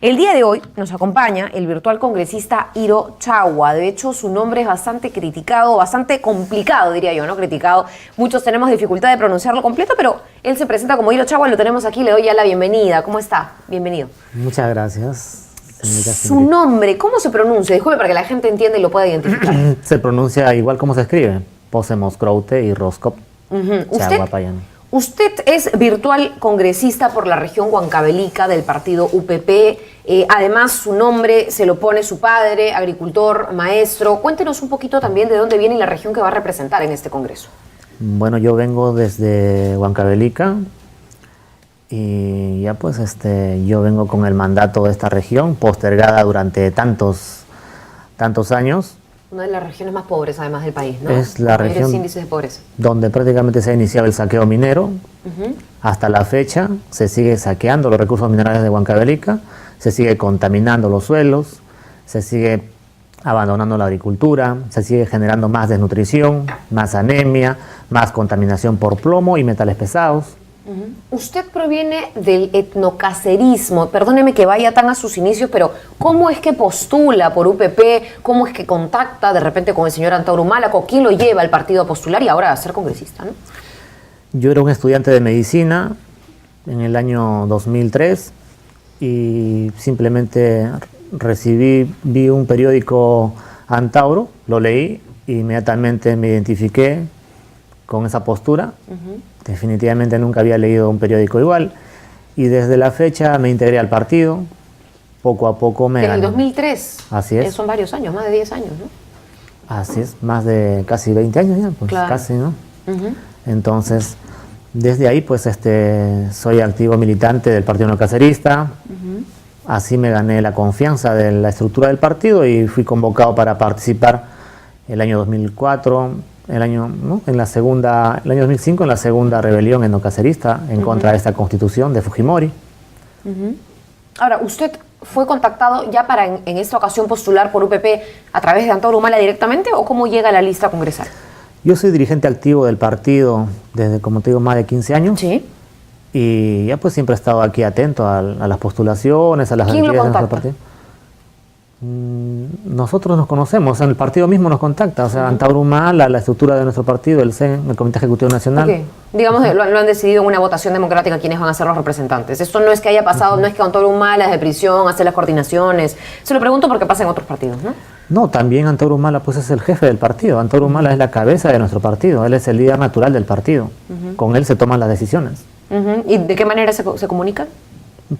El día de hoy nos acompaña el virtual congresista Iro Chagua. De hecho, su nombre es bastante criticado, bastante complicado, diría yo, ¿no? Criticado. Muchos tenemos dificultad de pronunciarlo completo, pero él se presenta como Iro Chagua, lo tenemos aquí, le doy ya la bienvenida. ¿Cómo está? Bienvenido. Muchas gracias. Su nombre, ¿cómo se pronuncia? Disculpe para que la gente entienda y lo pueda identificar. Se pronuncia igual como se escribe. Posemos Croute y Roscop. Usted es virtual congresista por la región Huancavelica del partido UPP. Además, su nombre se lo pone su padre, agricultor, maestro. Cuéntenos un poquito también de dónde viene la región que va a representar en este congreso. Bueno, yo vengo desde Huancavelica y ya pues yo vengo con el mandato de esta región postergada durante tantos años. Una de las regiones más pobres, además, del país, ¿no? Es la región índices de pobreza, donde prácticamente se ha iniciado el saqueo minero. Hasta la fecha se sigue saqueando los recursos minerales de Huancavelica, se sigue contaminando los suelos, se sigue abandonando la agricultura, se sigue generando más desnutrición, más anemia, más contaminación por plomo y metales pesados. Usted proviene del etnocacerismo, perdóneme que vaya tan a sus inicios, pero ¿cómo es que postula por UPP? ¿Cómo es que contacta de repente con el señor Antauro Málaco? ¿Quién lo lleva al partido a postular y ahora a ser congresista, ¿no? Yo era un estudiante de medicina en el año 2003 y simplemente vi un periódico Antauro, lo leí e inmediatamente me identifiqué con esa postura. Definitivamente nunca había leído un periódico igual y desde la fecha me integré al partido. Poco a poco me gané. ¿En el 2003? Así es. Son varios años, más de 10 años, ¿no? Así es, más de casi 20 años ya, pues claro. Casi, ¿no? Entonces, desde ahí pues soy activo militante del Partido Neocacerista. Así me gané la confianza de la estructura del partido y fui convocado para participar el año 2004, el año 2005 en la segunda rebelión etnocacerista en contra de esta constitución de Fujimori. Ahora, ¿usted fue contactado ya para en esta ocasión postular por UPP a través de Antauro Humala directamente o cómo llega a la lista congresal? Yo soy dirigente activo del partido desde, como te digo, más de 15 años. Sí. Y ya pues siempre he estado aquí atento a las postulaciones, a las actividades de nuestro partido. Nosotros nos conocemos, el partido mismo nos contacta, o sea, Antauro Humala, la estructura de nuestro partido, el CEN, el Comité Ejecutivo Nacional. Okay. Digamos, lo han decidido en una votación democrática quienes van a ser los representantes. Esto no es que haya pasado, no es que Antauro Humala es de prisión, hace las coordinaciones. Se lo pregunto porque pasa en otros partidos, ¿no? No, también Antauro Humala pues es el jefe del partido. Antauro Humala es la cabeza de nuestro partido, él es el líder natural del partido. Con él se toman las decisiones. ¿Y de qué manera se comunican?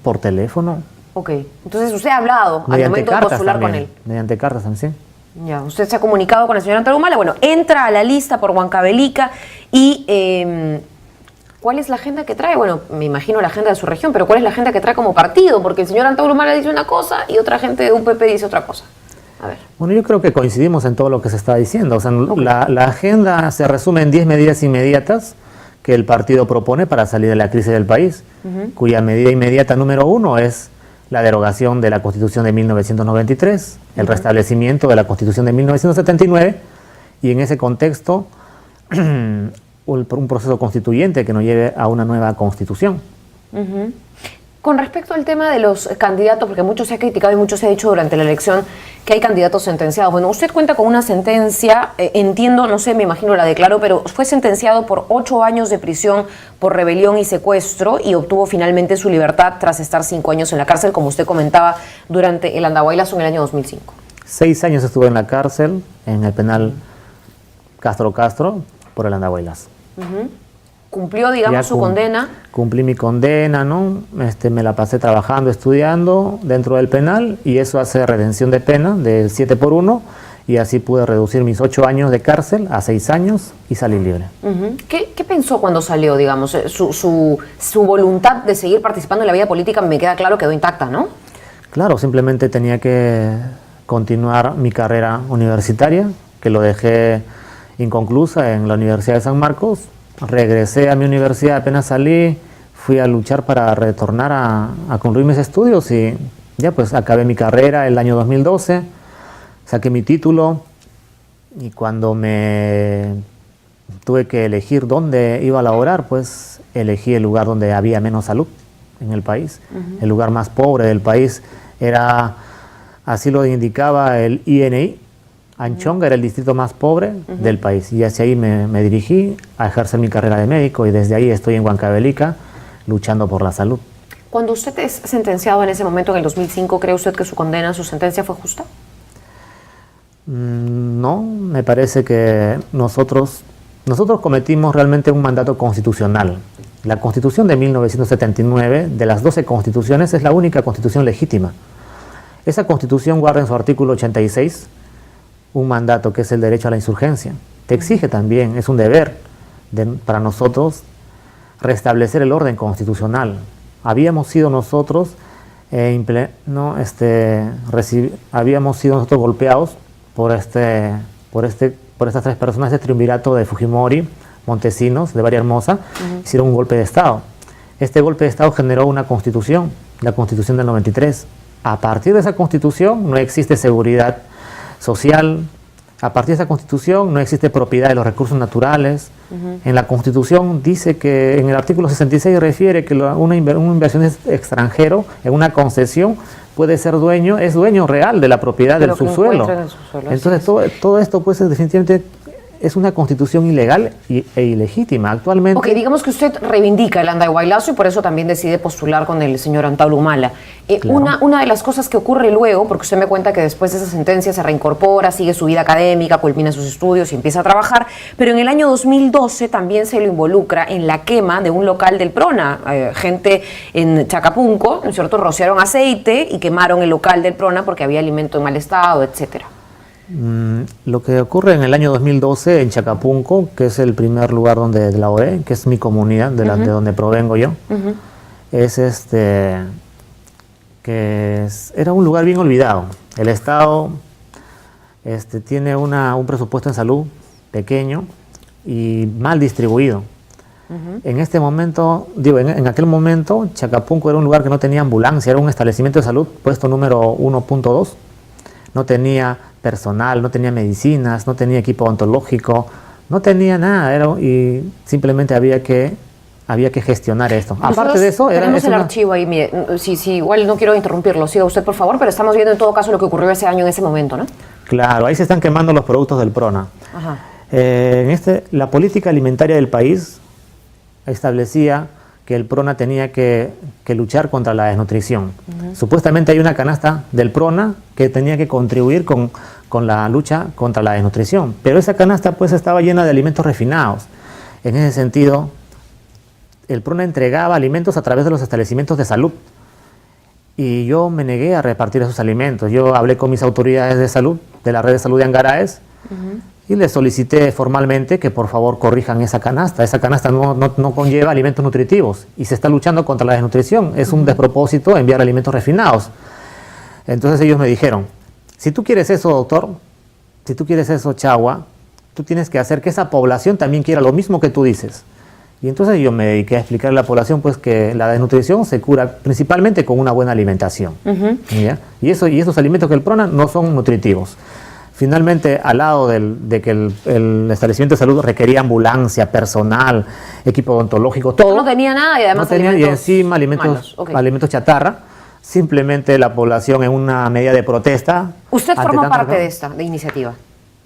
Por teléfono. Ok, entonces usted ha hablado al momento de postular con él. Mediante cartas también, sí. Ya, usted se ha comunicado con el señor Antauro Humala, bueno, entra a la lista por Huancavelica y ¿cuál es la agenda que trae? Bueno, me imagino la agenda de su región, pero ¿cuál es la agenda que trae como partido? Porque el señor Antauro Humala dice una cosa y otra gente de UPP dice otra cosa. A ver. Bueno, yo creo que coincidimos en todo lo que se está diciendo. O sea, la agenda se resume en 10 medidas inmediatas que el partido propone para salir de la crisis del país, cuya medida inmediata número 1 es la derogación de la Constitución de 1993, el restablecimiento de la Constitución de 1979 y en ese contexto un proceso constituyente que nos lleve a una nueva Constitución. Con respecto al tema de los candidatos, porque mucho se ha criticado y mucho se ha dicho durante la elección que hay candidatos sentenciados. Bueno, usted cuenta con una sentencia, entiendo, no sé, me imagino la declaro, pero fue sentenciado por 8 años de prisión por rebelión y secuestro y obtuvo finalmente su libertad tras estar 5 años en la cárcel, como usted comentaba, durante el Andahuaylas en el año 2005. 6 años estuve en la cárcel, en el penal Castro por el Andahuaylas. ¿Cumplió, digamos, su condena? Cumplí mi condena, ¿no? Me la pasé trabajando, estudiando dentro del penal y eso hace redención de pena del 7x1 y así pude reducir mis 8 años de cárcel a 6 años y salir libre. ¿Qué pensó cuando salió, digamos? Su voluntad de seguir participando en la vida política, me queda claro, quedó intacta, ¿no? Claro, simplemente tenía que continuar mi carrera universitaria, que lo dejé inconclusa en la Universidad de San Marcos. Regresé a mi universidad, apenas salí, fui a luchar para retornar a concluir mis estudios y ya pues acabé mi carrera el año 2012, saqué mi título y cuando me tuve que elegir dónde iba a laborar, pues elegí el lugar donde había menos salud en el país, el lugar más pobre del país así lo indicaba el INI. Anchonga era el distrito más pobre del país y hacia ahí me dirigí a ejercer mi carrera de médico y desde ahí estoy en Huancavelica luchando por la salud. Cuando usted es sentenciado en ese momento, en el 2005, ¿cree usted que su condena, su sentencia fue justa? No, me parece que nosotros cometimos realmente un mandato constitucional. La Constitución de 1979, de las 12 constituciones, es la única constitución legítima. Esa constitución guarda en su artículo 86 un mandato que es el derecho a la insurgencia. Te exige también, es un deber para nosotros restablecer el orden constitucional. Habíamos sido nosotros habíamos sido nosotros golpeados por estas tres personas, este triunvirato de Fujimori, Montesinos, de Varia Hermosa, hicieron un golpe de Estado. Este golpe de Estado generó una constitución, la Constitución del 93. A partir de esa constitución no existe seguridad social, a partir de esa constitución no existe propiedad de los recursos naturales. En la constitución dice que, en el artículo 66 refiere que un inversionista extranjero en una concesión puede ser dueño, es dueño real de la propiedad del subsuelo. Entonces todo esto pues definitivamente es una constitución ilegal e ilegítima actualmente. Ok, digamos que usted reivindica el Andahuaylazo y por eso también decide postular con el señor Antauro Humala. Claro. Una de las cosas que ocurre luego, porque usted me cuenta que después de esa sentencia se reincorpora, sigue su vida académica, culmina sus estudios y empieza a trabajar, pero en el año 2012 también se lo involucra en la quema de un local del PRONA. Gente en Chacapunco, ¿no es cierto?, rociaron aceite y quemaron el local del PRONA porque había alimento en mal estado, etcétera. Lo que ocurre en el año 2012 en Chacapunco, que es el primer lugar de la OE, que es mi comunidad, de donde provengo yo, era un lugar bien olvidado. El Estado tiene un presupuesto en salud pequeño y mal distribuido. En este momento, en aquel momento, Chacapunco era un lugar que no tenía ambulancia, era un establecimiento de salud, puesto número 1.2, no tenía personal, no tenía medicinas, no tenía equipo odontológico, no tenía nada, y simplemente había que gestionar esto. Nosotros aparte de eso, tenemos el archivo ahí, mire, sí, igual no quiero interrumpirlo, siga usted por favor, pero estamos viendo en todo caso lo que ocurrió ese año en ese momento, ¿no? Claro, ahí se están quemando los productos del PRONA. Ajá. La política alimentaria del país establecía que el PRONA tenía que luchar contra la desnutrición. Supuestamente hay una canasta del PRONA que tenía que contribuir con la lucha contra la desnutrición, pero esa canasta pues estaba llena de alimentos refinados. En ese sentido, el PRONA entregaba alimentos a través de los establecimientos de salud y yo me negué a repartir esos alimentos. Yo hablé con mis autoridades de salud, de la red de salud de Angaraes, y les solicité formalmente que por favor corrijan esa canasta. Esa canasta no conlleva alimentos nutritivos y se está luchando contra la desnutrición. Es un despropósito enviar alimentos refinados. Entonces ellos me dijeron, si tú quieres eso, doctor, si tú quieres eso, Chagua, tú tienes que hacer que esa población también quiera lo mismo que tú dices. Y entonces yo me dediqué a explicar a la población pues que la desnutrición se cura principalmente con una buena alimentación. ¿Ya? Y esos alimentos que el PRONA no son nutritivos. Finalmente, al lado de que el establecimiento de salud requería ambulancia, personal, equipo odontológico, todo. No tenía nada y además no tenía, y encima alimentos chatarra. Simplemente la población en una medida de protesta. ¿Usted forma parte de esta iniciativa?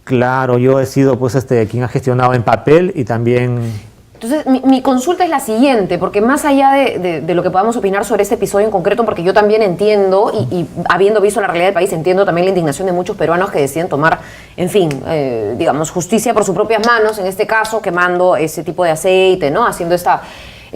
Claro, yo he sido pues quien ha gestionado en papel y también... Entonces, mi consulta es la siguiente, porque más allá de lo que podamos opinar sobre este episodio en concreto, porque yo también entiendo, y habiendo visto la realidad del país, entiendo también la indignación de muchos peruanos que deciden tomar, en fin, digamos, justicia por sus propias manos, en este caso, quemando ese tipo de aceite, ¿no? Haciendo esta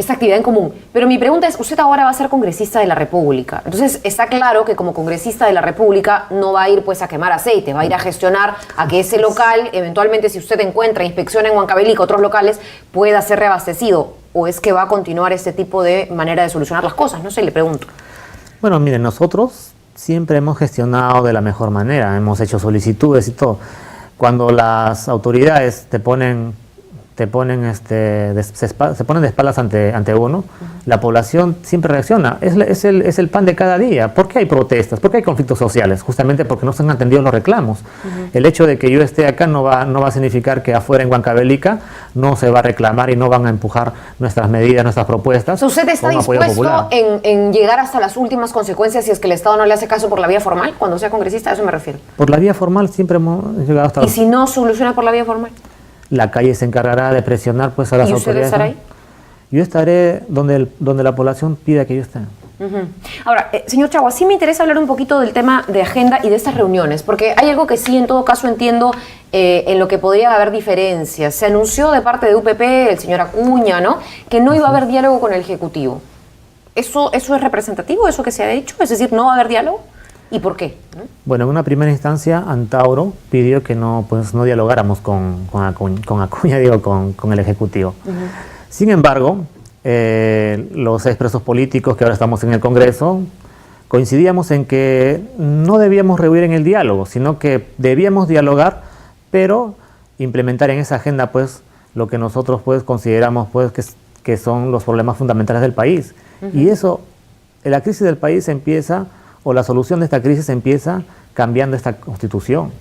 actividad en común. Pero mi pregunta es, usted ahora va a ser congresista de la República. Entonces, está claro que como congresista de la República no va a ir pues a quemar aceite, va a ir a gestionar a que ese local, eventualmente si usted encuentra, inspecciona en Huancavelica otros locales, pueda ser reabastecido. ¿O es que va a continuar este tipo de manera de solucionar las cosas? No sé, le pregunto. Bueno, miren, nosotros siempre hemos gestionado de la mejor manera, hemos hecho solicitudes y todo. Cuando las autoridades te ponen se ponen de espaldas ante uno, la población siempre reacciona. Es el pan de cada día. ¿Por qué hay protestas? ¿Por qué hay conflictos sociales? Justamente porque no se han atendido los reclamos. El hecho de que yo esté acá no va a significar que afuera en Huancavelica no se va a reclamar y no van a empujar nuestras medidas, nuestras propuestas. ¿Usted está dispuesto en llegar hasta las últimas consecuencias si es que el Estado no le hace caso por la vía formal? Cuando sea congresista, a eso me refiero. Por la vía formal siempre hemos llegado hasta... ¿Y si no soluciona por la vía formal? La calle se encargará de presionar pues a las autoridades. ¿Y usted estará ahí? Yo estaré donde la población pida que yo esté. Ahora, señor Chagua, sí me interesa hablar un poquito del tema de agenda y de estas reuniones, porque hay algo que sí en todo caso entiendo en lo que podría haber diferencias. Se anunció de parte de UPP, el señor Acuña, ¿no?, que no iba a haber diálogo con el Ejecutivo. ¿Eso es representativo, eso que se ha dicho? Es decir, ¿no va a haber diálogo? ¿Y por qué? Bueno, en una primera instancia, Antauro pidió que no dialogáramos con el Ejecutivo. Sin embargo, los expresos políticos que ahora estamos en el Congreso, coincidíamos en que no debíamos rehuir en el diálogo, sino que debíamos dialogar, pero implementar en esa agenda pues lo que nosotros pues consideramos pues que son los problemas fundamentales del país. Y eso, la crisis del país empieza, o la solución de esta crisis empieza cambiando esta Constitución.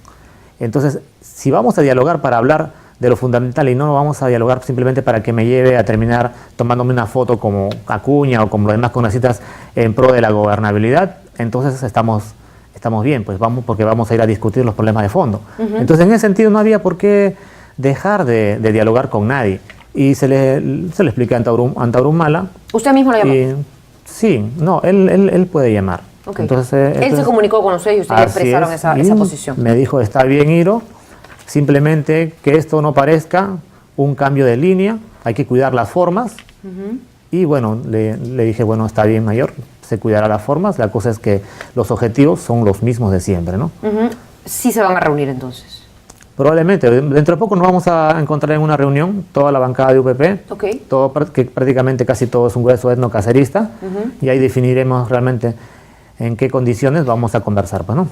Entonces, si vamos a dialogar para hablar de lo fundamental y no vamos a dialogar simplemente para que me lleve a terminar tomándome una foto como Acuña o como los demás congresistas en pro de la gobernabilidad, entonces estamos bien, pues porque vamos a ir a discutir los problemas de fondo. Entonces, en ese sentido no había por qué dejar de dialogar con nadie. Y se le expliqué a Antauro Humala. ¿Usted mismo lo llamó? Sí, no, él puede llamar. Okay. Él se comunicó con usted y ustedes expresaron esa posición. Me dijo, está bien, Iro, simplemente que esto no parezca un cambio de línea, hay que cuidar las formas. Y bueno, le dije, bueno, está bien, mayor, se cuidará las formas, la cosa es que los objetivos son los mismos de siempre, ¿no? Sí se van a reunir entonces. Probablemente, dentro de poco nos vamos a encontrar en una reunión, toda la bancada de UPP, que prácticamente casi todo es un grueso etnocacerista, y ahí definiremos realmente en qué condiciones vamos a conversar, pues, ¿no?